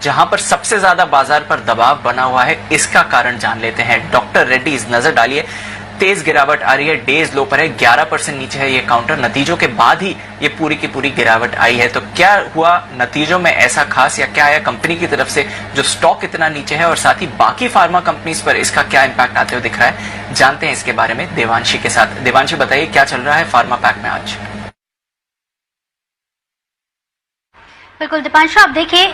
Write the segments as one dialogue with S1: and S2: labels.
S1: जहां पर सबसे ज्यादा बाजार पर दबाव बना हुआ है, इसका कारण जान लेते हैं। डॉक्टर रेड्डीज, नजर डालिए, तेज गिरावट आ रही है, डेज लो पर है, 11% नीचे है ये काउंटर। नतीजों के बाद ही ये पूरी की पूरी गिरावट आई है। तो क्या हुआ नतीजों में ऐसा खास, या क्या आया कंपनी की तरफ से जो स्टॉक इतना नीचे है, और साथ ही बाकी फार्मा कंपनीज पर इसका क्या इंपैक्ट आते हुए दिख रहा है, जानते हैं इसके बारे में देवांशी के साथ। देवांशी, बताइए क्या चल रहा है फार्मा पैक में आज।
S2: बिल्कुल दीपांशु, आप देखिए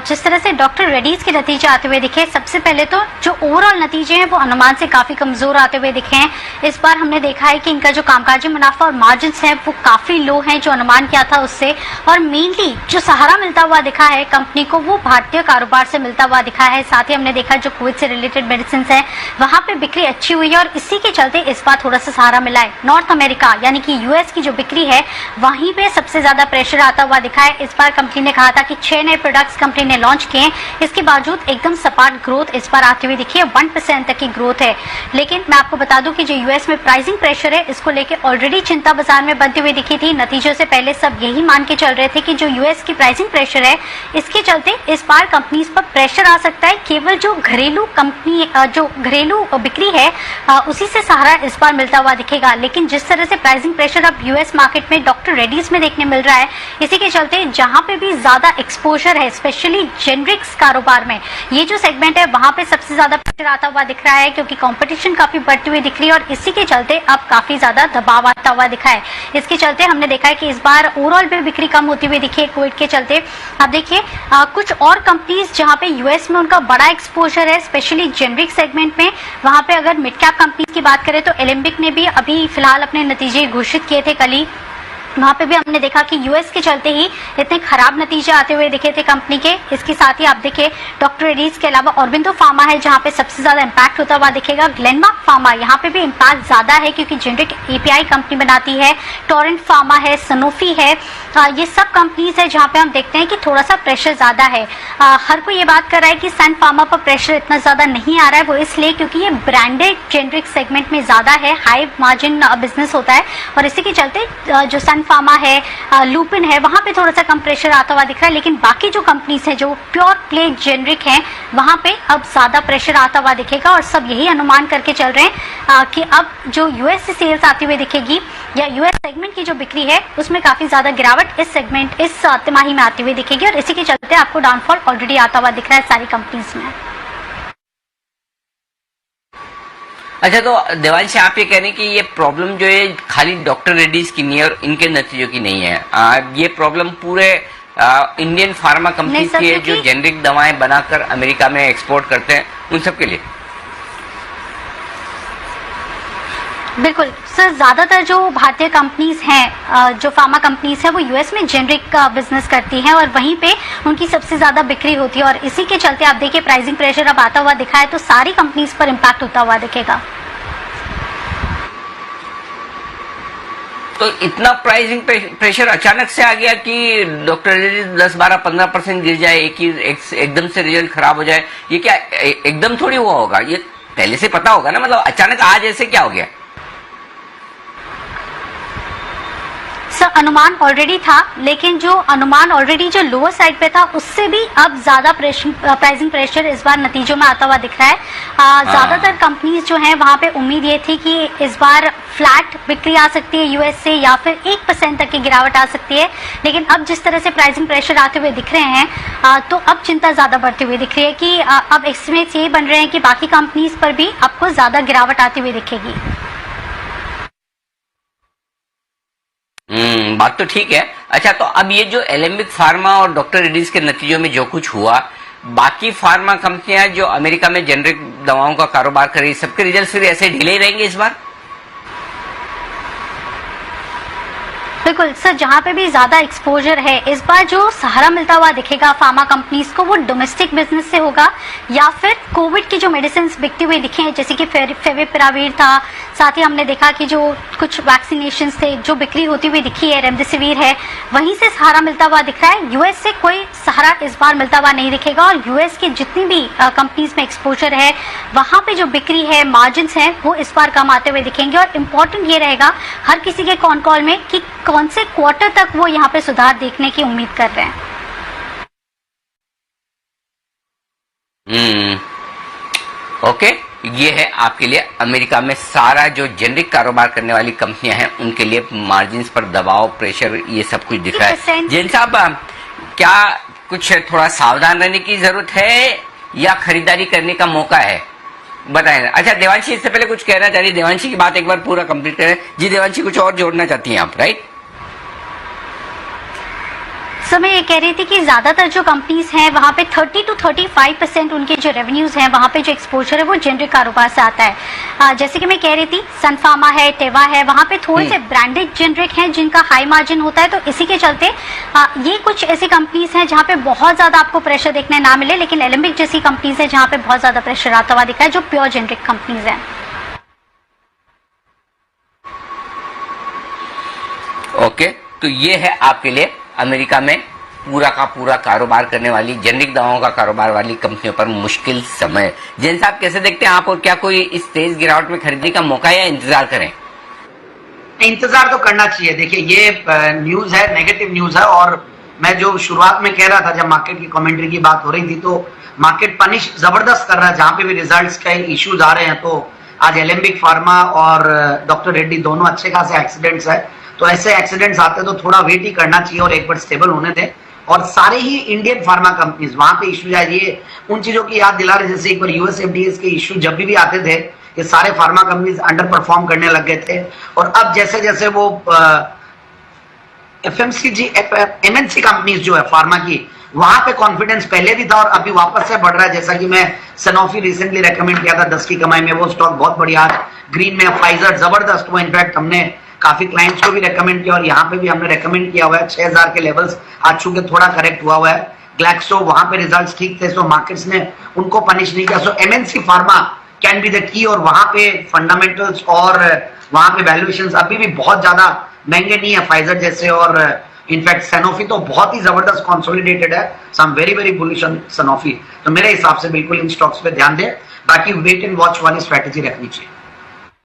S2: जिस तरह से डॉक्टर रेड्डीज के नतीजे आते हुए दिखे, सबसे पहले तो जो ओवरऑल नतीजे हैं वो अनुमान से काफी कमजोर आते हुए दिखे हैं। इस बार हमने देखा है कि इनका जो कामकाजी मुनाफा और मार्जिन्स हैं वो काफी लो हैं जो अनुमान किया था उससे, और मेनली जो सहारा मिलता हुआ दिखा है कंपनी को वो भारतीय कारोबार से मिलता हुआ दिखा है। साथ ही हमने देखा जो कोविड से रिलेटेड मेडिसिन है वहां पे बिक्री अच्छी हुई है, और इसी के चलते इस बार थोड़ा सा सहारा मिला है। नॉर्थ अमेरिका यानी कि यूएस की जो बिक्री है वहीं पे सबसे ज्यादा प्रेशर आता हुआ दिखा है। इस बार कंपनी ने कहा था कि 6 नए प्रोडक्ट्स कंपनी ने लॉन्च किए हैं, इसके बावजूद एकदम सपाट ग्रोथ इस बार आती हुई दिखी है, 1% तक की ग्रोथ है। लेकिन मैं आपको बता दूं कि जो यूएस में प्राइसिंग प्रेशर है इसको लेकर ऑलरेडी चिंता बाजार में बनती हुई दिखी थी। नतीजों से पहले सब यही मान के चल रहे थे कि जो यूएस की प्राइसिंग प्रेशर है इसके चलते इस बार कंपनीज पर प्रेशर आ सकता है। केवल जो घरेलू कंपनी जो घरेलू बिक्री है उसी से सहारा इस बार मिलता हुआ दिखेगा। लेकिन जिस तरह से प्राइसिंग प्रेशर अब यूएस मार्केट में डॉक्टर रेड्डीज में देखने मिल रहा है, इसी के चलते जहां पे भी ज्यादा एक्सपोजर है स्पेशली जेनरिक्स कारोबार में, ये जो सेगमेंट है वहां पे सबसे ज्यादा प्रेशर आता हुआ दिख रहा है, क्योंकि कंपटीशन काफी बढ़ती हुई दिख रही है और इसी के चलते अब काफी ज्यादा दबाव आता हुआ दिखा है। इसके चलते हमने देखा है कि इस बार ओवरऑल भी बिक्री कम होती हुई दिखी है कोविड के चलते। अब देखिए कुछ और कंपनीज जहां पे यूएस में उनका बड़ा एक्सपोजर है स्पेशली जेनरिक सेगमेंट में, वहां पे अगर मिड कैप कंपनीज की बात करें तो एलेम्बिक ने भी अभी फिलहाल अपने नतीजे घोषित किए थे कल ही। वहां पे भी हमने देखा कि यूएस के चलते ही इतने खराब नतीजे आते हुए दिखे थे कंपनी के। इसके साथ ही आप देखिए डॉक्टर रेड्डीज के अलावा ऑरबिंदो फार्मा है जहां पे सबसे ज्यादा इंपैक्ट होता हुआ दिखेगा। ग्लेनमार्क फार्मा यहाँ पे भी इंपैक्ट ज्यादा है क्योंकि जेनरिक एपीआई कंपनी बनाती है। टोरेंट फार्मा है, सनोफी है, ये सब कंपनीज है जहाँ पे हम देखते हैं कि थोड़ा सा प्रेशर ज्यादा है। हर कोई ये बात कर रहा है कि सन फार्मा पर प्रेशर इतना ज्यादा नहीं आ रहा है, वो इसलिए क्योंकि ये ब्रांडेड जेनरिक सेगमेंट में ज्यादा है, हाई मार्जिन बिजनेस होता है, और इसी के चलते जो सन फार्मा है, लुपिन है, वहां पे थोड़ा सा कम प्रेशर आता हुआ दिख रहा है। लेकिन बाकी जो कंपनीज है जो प्योर प्ले जेनरिक है वहां पे अब ज्यादा प्रेशर आता हुआ दिखेगा, और सब यही अनुमान करके चल रहे हैं कि अब जो यूएस से सेल्स आती हुई दिखेगी या यूएस सेगमेंट की जो बिक्री है उसमें काफी ज्यादा गिरावट इस सेगमेंट इस तिमाही में आती हुई दिखेगी, और इसी के चलते आपको डाउनफॉल ऑलरेडी आता हुआ दिख रहा है सारी कंपनीज में।
S3: अच्छा, तो देवांशी आप ये कह रहे हैं कि ये प्रॉब्लम जो है खाली डॉक्टर रेड्डीज की नहीं है और इनके नतीजों की नहीं है, ये प्रॉब्लम पूरे इंडियन फार्मा कंपनी की है जो जेनरिक दवाएं बनाकर अमेरिका में एक्सपोर्ट करते हैं, उन सब के लिए।
S2: बिल्कुल सर, ज्यादातर जो भारतीय कंपनीज हैं जो फार्मा कंपनीज हैं वो यूएस में जेनरिक का बिजनेस करती हैं और वहीं पे उनकी सबसे ज्यादा बिक्री होती है, और इसी के चलते आप देखिए प्राइसिंग प्रेशर अब आता हुआ दिखा है तो सारी कंपनीज पर इम्पैक्ट होता हुआ दिखेगा।
S3: तो इतना प्राइसिंग प्रेशर अचानक से आ गया कि डॉक्टर रेड्डीज 10-12-15% गिर जाए, एकदम से रिजल्ट खराब हो जाए, ये क्या एकदम थोड़ी हुआ होगा? ये पहले से पता होगा ना, मतलब अचानक आज ऐसे क्या हो गया?
S2: सर अनुमान ऑलरेडी था, लेकिन जो अनुमान ऑलरेडी जो लोअर साइड पे था उससे भी अब ज्यादा प्राइसिंग प्रेशर इस बार नतीजों में आता हुआ दिख रहा है। ज्यादातर कंपनीज जो हैं वहां पे उम्मीद ये थी कि इस बार फ्लैट बिक्री आ सकती है यूएस से या फिर 1% तक की गिरावट आ सकती है, लेकिन अब जिस तरह से प्राइसिंग प्रेशर आते हुए दिख रहे हैं तो अब चिंता ज्यादा बढ़ती हुई दिख रही है कि अब एस्टिमेट्स यही बन रहे हैं कि बाकी कंपनीज पर भी आपको ज्यादा गिरावट आती हुई दिखेगी।
S3: बात तो ठीक है। अच्छा, तो अब ये जो एलेम्बिक फार्मा और डॉक्टर रेड्डीज के नतीजों में जो कुछ हुआ, बाकी फार्मा कंपनियां जो अमेरिका में जेनरिक दवाओं का कारोबार कर रही, सबके रिजल्ट फिर ऐसे ढीले रहेंगे इस बार?
S2: बिल्कुल सर, जहाँ पे भी ज्यादा एक्सपोजर है इस बार जो सहारा मिलता हुआ दिखेगा फार्मा कंपनीज को वो डोमेस्टिक बिजनेस से होगा या फिर कोविड की जो मेडिसिन बिकती हुई दिखे हैं जैसे कि फेविपिरावीर था, साथ ही हमने देखा कि जो कुछ वैक्सीनेशन थे जो बिक्री होती हुई दिखी है, रेमडेसिविर है, वहीं से सहारा मिलता हुआ दिख रहा है। यूएस से कोई सहारा इस बार मिलता हुआ नहीं दिखेगा, और यूएस की जितनी भी कंपनीज में एक्सपोजर है वहां पे जो बिक्री है, मार्जिन है, वो इस बार कम आते हुए दिखेंगे। और इम्पोर्टेंट ये रहेगा हर किसी के कॉन कॉल में कि कौन से क्वार्टर तक वो यहाँ पे सुधार देखने की उम्मीद कर रहे हैं।
S3: ओके, ये है आपके लिए अमेरिका में सारा जो जेनरिक कारोबार करने वाली कंपनियां हैं उनके लिए मार्जिन्स पर दबाव, प्रेशर, ये सब कुछ दिख रहा है। जैन साहब, क्या कुछ थोड़ा सावधान रहने की जरूरत है या खरीदारी करने का मौका है, बताएं। अच्छा, देवांशी इससे पहले कुछ कहना चाह रही है, देवांशी की बात एक बार पूरा कंप्लीट करें। जी देवांशी, कुछ और जोड़ना चाहती हैं आप, राइट?
S2: सो मैं ये कह रही थी कि ज्यादातर जो कंपनीज हैं वहां पे 30 to 35% उनके जो रेवेन्यूज हैं, वहां पे जो एक्सपोजर है वो जेनरिक कारोबार से आता है। जैसे कि मैं कह रही थी, सन फार्मा है, टेवा है, वहां पे थोड़े से ब्रांडेड जेनरिक हैं जिनका हाई मार्जिन होता है। तो इसी के चलते ये कुछ ऐसी कंपनीज हैं जहां पे बहुत ज्यादा आपको प्रेशर देखने ना मिले, लेकिन एलेम्बिक जैसी कंपनीज है जहां पे बहुत ज्यादा प्रेशर आता हुआ दिखा है, जो प्योर जेनरिक कंपनीज है।
S3: ओके, तो ये है आपके लिए अमेरिका में पूरा का पूरा कारोबार करने वाली, जेनरिक दवाओं का कारोबार वाली कंपनियों पर मुश्किल समय। जैन साहब, कैसे देखते हैं आप, और क्या कोई इस तेज गिरावट में खरीदने का मौका है या इंतजार करें?
S4: इंतजार तो करना चाहिए। देखिए, ये न्यूज है, नेगेटिव न्यूज है, और मैं जो शुरुआत में कह रहा था जब मार्केट की कमेंट्री की बात हो रही थी, तो मार्केट पनिश जबरदस्त कर रहा है। जहां पे भी रिजल्ट्स के इश्यूज आ रहे हैं, तो आज एलेम्बिक फार्मा और डॉक्टर रेड्डी दोनों अच्छे खासे एक्सीडेंट्स है। तो ऐसे एक्सीडेंट्स आते हैं तो थोड़ा वेट ही करना चाहिए और एक बार स्टेबल होने दें। और सारे ही इंडियन फार्मा कंपनीज, वहां पे इश्यूज आ रही है, उन चीजों की याद दिला रहे, जैसे एक बार यूएस एफडीए के इश्यू जब भी आते थे, ये सारे फार्मा कंपनीज अंडर परफॉर्म करने लग गए थे। और अब जैसे जैसे वो एफएमसीजी, एमएनसी कंपनीज जो है फार्मा की, वहां पे कॉन्फिडेंस पहले भी था और अभी वापस से बढ़ रहा है। जैसा कि मैं सनोफी रिसेंटली रेकमेंड किया था 10 की कमाई में, वो स्टॉक बहुत बढ़िया, ग्रीन में। फाइजर जबरदस्त, वो इनफैक्ट हमने काफी क्लाइंट्स को भी रेकमेंड किया और यहाँ पे भी हमने रेकमेंड किया हुआ है। 6000 के लेवल्स आज चूंकि थोड़ा करेक्ट हुआ है। ग्लैक्सो, वहां पे रिजल्ट्स ठीक थे, सो मार्केट्स ने उनको पनिश नहीं किया। So MNC pharma can be the key, और वहां पे फंडामेंटल्स और वहां पे वैल्यूएशंस अभी भी बहुत ज्यादा महंगे नहीं है फाइजर जैसे। और इनफैक्ट सनोफी तो बहुत ही जबरदस्त कंसोलिडेटेड है, so I am very very bullish on Sanofi. तो मेरे हिसाब से बिल्कुल इन स्टॉक्स पे ध्यान दें, बाकी वेट एंड वॉच वाली स्ट्रेटेजी रखनी चाहिए।